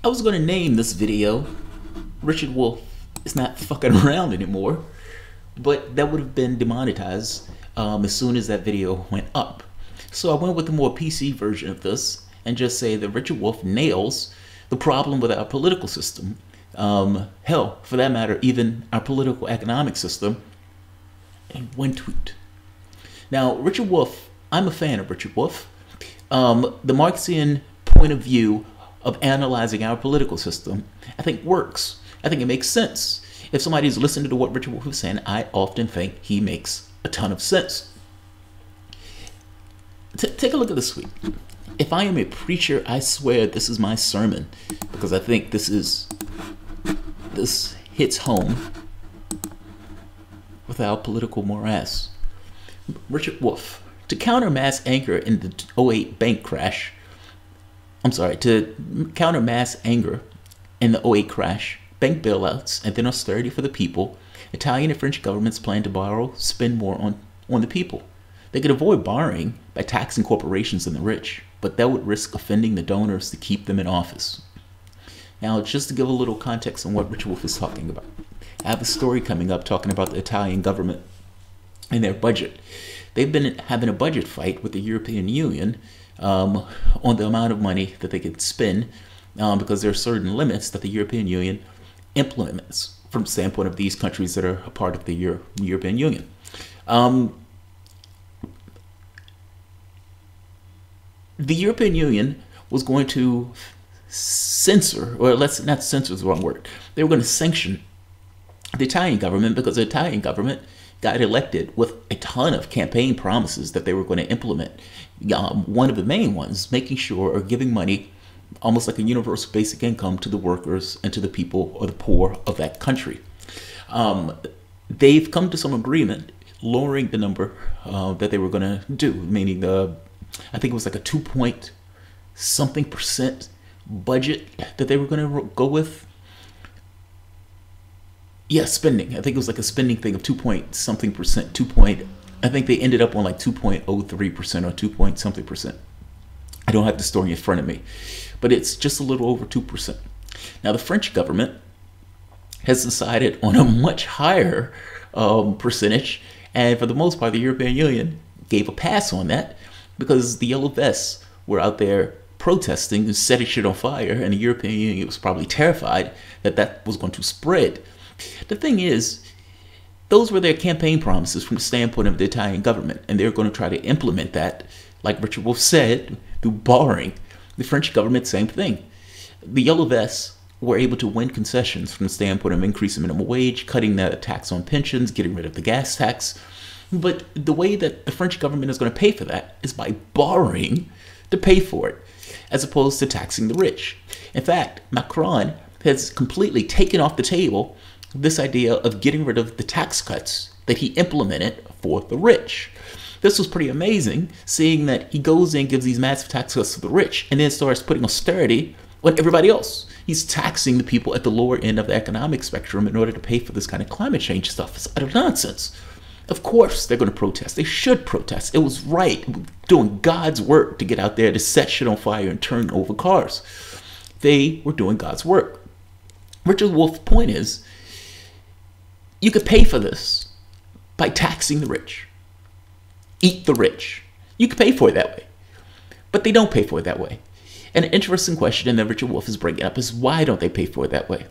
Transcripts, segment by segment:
I was going to name this video Richard Wolff is not fucking around anymore, but that would have been demonetized as soon as that video went up. So I went with the more PC version of this and just say that Richard Wolff nails the problem with our political system. Hell, for that matter, even our political economic system in one tweet. Now, Richard Wolff, I'm a fan of Richard Wolff. The Marxian point of view of analyzing our political system, I think works. I think it makes sense. If somebody's listening to what Richard Wolff is saying, I often think he makes a ton of sense. Take a look at this tweet. If I am a preacher, I swear this is my sermon, because I think this hits home with our political morass. Richard Wolff. To counter mass anger in the 2008 bank crash, to counter mass anger in the 2008 crash, bank bailouts, and then austerity for the people, Italian and French governments plan to spend more on the people. They could avoid borrowing by taxing corporations and the rich, but that would risk offending the donors to keep them in office. Now, just to give a little context on what Richard Wolff is talking about, I have a story coming up talking about the Italian government and their budget. They've been having a budget fight with the European Union on the amount of money that they can spend because there are certain limits that the European Union implements from the standpoint of these countries that are a part of the European Union. The European Union was going to censor, or not censor is the wrong word, they were going to sanction the Italian government because the Italian government got elected with a ton of campaign promises that they were going to implement. One of the main ones, making sure or giving money, almost like a universal basic income, to the workers and to the people or the poor of that country. They've come to some agreement lowering the number that they were going to do, meaning I think it was like a 2-point-something% budget that they were going to go with. Yeah, spending. I think it was like a spending thing of 2-point-something%. I think they ended up on like 2.03% or 2-point-something%. I don't have the story in front of me, but it's just a little over 2%. Now, the French government has decided on a much higher percentage, and for the most part, the European Union gave a pass on that because the yellow vests were out there protesting and setting shit on fire, and the European Union was probably terrified that that was going to spread. The thing is, those were their campaign promises from the standpoint of the Italian government, and they're going to try to implement that, like Richard Wolff said, through borrowing. The French government, same thing. The yellow vests were able to win concessions from the standpoint of increasing minimum wage, cutting the tax on pensions, getting rid of the gas tax. But the way that the French government is going to pay for that is by borrowing to pay for it, as opposed to taxing the rich. In fact, Macron has completely taken off the table this idea of getting rid of the tax cuts that he implemented for the rich. This was pretty amazing, seeing that he goes in, gives these massive tax cuts to the rich, and then starts putting austerity on everybody else. He's taxing the people at the lower end of the economic spectrum in order to pay for this kind of climate change stuff. It's utter nonsense. Of course they're going to protest. They should protest. It was right, doing God's work to get out there to set shit on fire and turn over cars. They were doing God's work. Richard Wolff's point is, you could pay for this by taxing the rich. Eat the rich. You could pay for it that way. But they don't pay for it that way. And an interesting question that Richard Wolff is bringing up is, why don't they pay for it that way?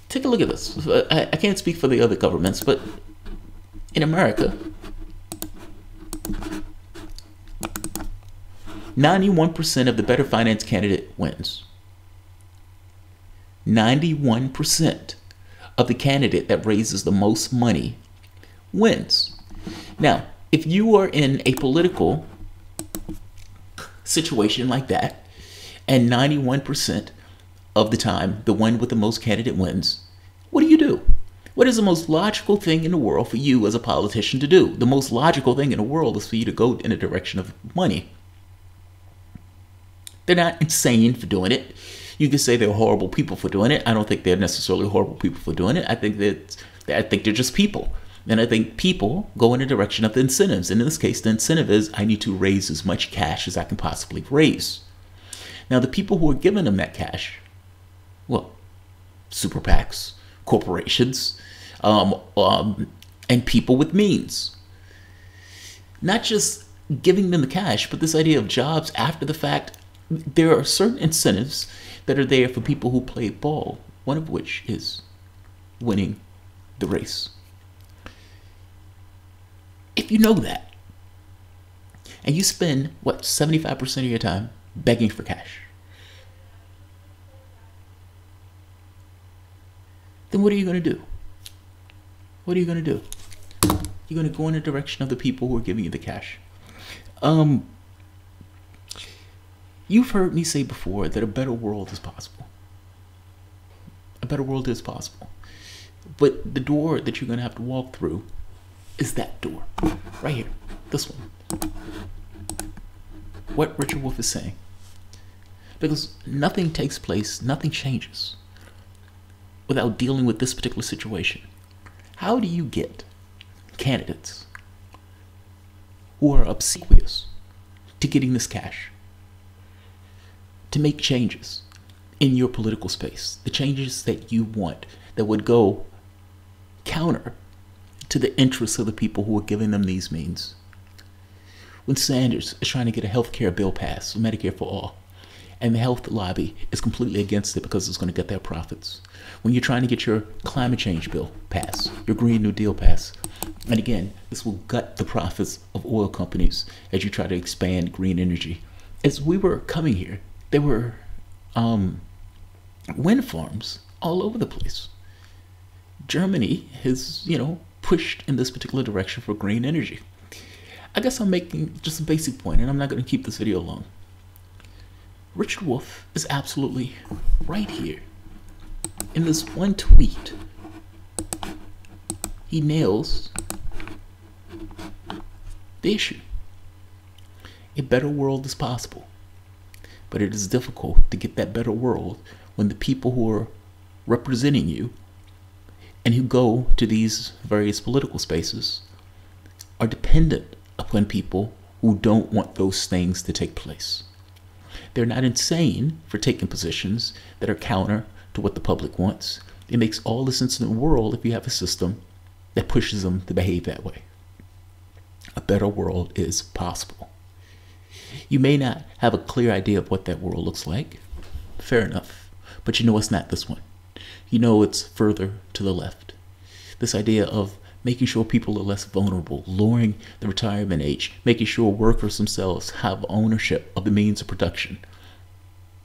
Take a look at this. I can't speak for the other governments, but in America, 91% of the better finance candidate wins. 91% of the candidate that raises the most money wins. Now, if you are in a political situation like that, and 91% of the time the one with the most candidate wins, what do? What is the most logical thing in the world for you as a politician to do? The most logical thing in the world is for you to go in the direction of money. They're not insane for doing it. You can say they're horrible people for doing it. I don't think they're necessarily horrible people for doing it. I think they're just people. And I think people go in the direction of the incentives. And in this case, the incentive is, I need to raise as much cash as I can possibly raise. Now, the people who are giving them that cash Well, super PACs, corporations, and people with means. Not just giving them the cash, but this idea of jobs after the fact. There are certain incentives that are there for people who play ball, one of which is winning the race. If you know that, and you spend, 75% of your time begging for cash, then what are you going to do? What are you going to do? You're going to go in the direction of the people who are giving you the cash. You've heard me say before that a better world is possible. A better world is possible. But the door that you're going to have to walk through is that door. Right here. This one. What Richard Wolff is saying. Because nothing takes place, nothing changes without dealing with this particular situation. How do you get candidates who are obsequious to getting this cash to make changes in your political space, the changes that you want that would go counter to the interests of the people who are giving them these means? When Sanders is trying to get a health care bill passed, Medicare for all, and the health lobby is completely against it because it's going to get their profits. When you're trying to get your climate change bill passed, your Green New Deal passed, and again, this will gut the profits of oil companies as you try to expand green energy. As we were coming here, there were wind farms all over the place. Germany has, pushed in this particular direction for green energy. I guess I'm making just a basic point, and I'm not going to keep this video long. Richard Wolff is absolutely right here. In this one tweet, he nails the issue. A better world is possible, but it is difficult to get that better world when the people who are representing you and who go to these various political spaces are dependent upon people who don't want those things to take place. They're not insane for taking positions that are counter to what the public wants. It makes all the sense in the world if you have a system that pushes them to behave that way. A better world is possible. You may not have a clear idea of what that world looks like. Fair enough. But you know it's not this one. You know it's further to the left. This idea of making sure people are less vulnerable, lowering the retirement age, making sure workers themselves have ownership of the means of production,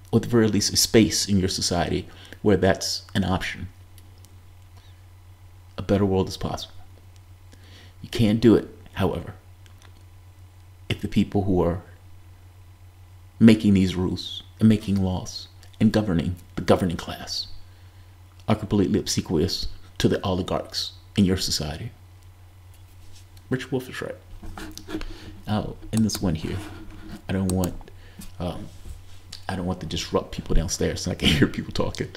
or at the very least a space in your society where that's an option. A better world is possible. You can't do it, however, if the people who are making these rules and making laws and governing the governing class are completely obsequious to the oligarchs in your society. Richard Wolff is right. Now, in this one here, I don't want to disrupt people downstairs so I can hear people talking,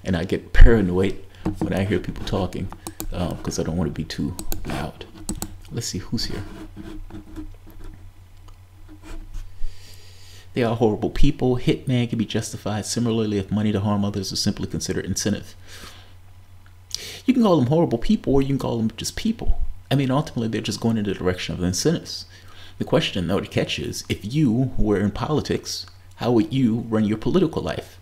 and I get paranoid when I hear people talking because I don't want to be too loud. Let's see who's here. They are horrible people. Hitman can be justified similarly if money to harm others is simply considered incentive. You can call them horrible people, or you can call them just people. I mean, ultimately, they're just going in the direction of the incentives. The question, though, to catch is, if you were in politics, how would you run your political life?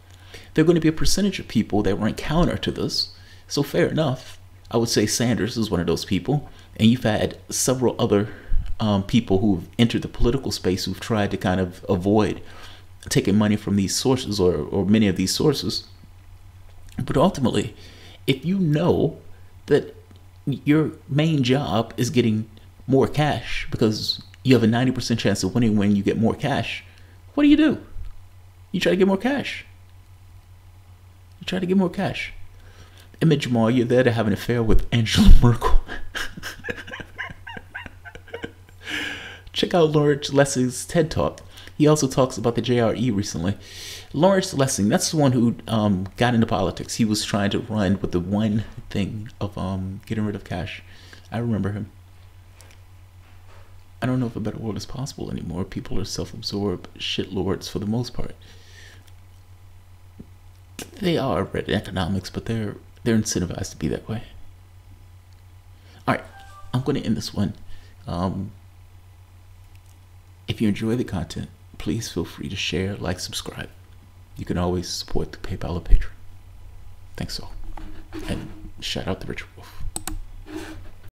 There are going to be a percentage of people that run counter to this. So fair enough. I would say Sanders is one of those people. And you've had several other people who've entered the political space who've tried to kind of avoid taking money from these sources or many of these sources. But ultimately, if you know that your main job is getting more cash because you have a 90% chance of winning when you get more cash, what do? You try to get more cash. You try to get more cash. Emmett Jamal, you're there to have an affair with Angela Merkel. Check out Lawrence Lessing's TED Talk. He also talks about the JRE recently. Lawrence Lessing, that's the one who got into politics. He was trying to run with the one thing of getting rid of cash. I remember him. I don't know if a better world is possible anymore. People are self-absorbed shitlords for the most part. They are read in economics, but they're incentivized to be that way. All right, I'm going to end this one. If you enjoy the content, please feel free to share, like, subscribe. You can always support the PayPal or Patreon. Thanks all. And shout out to Richard Wolff.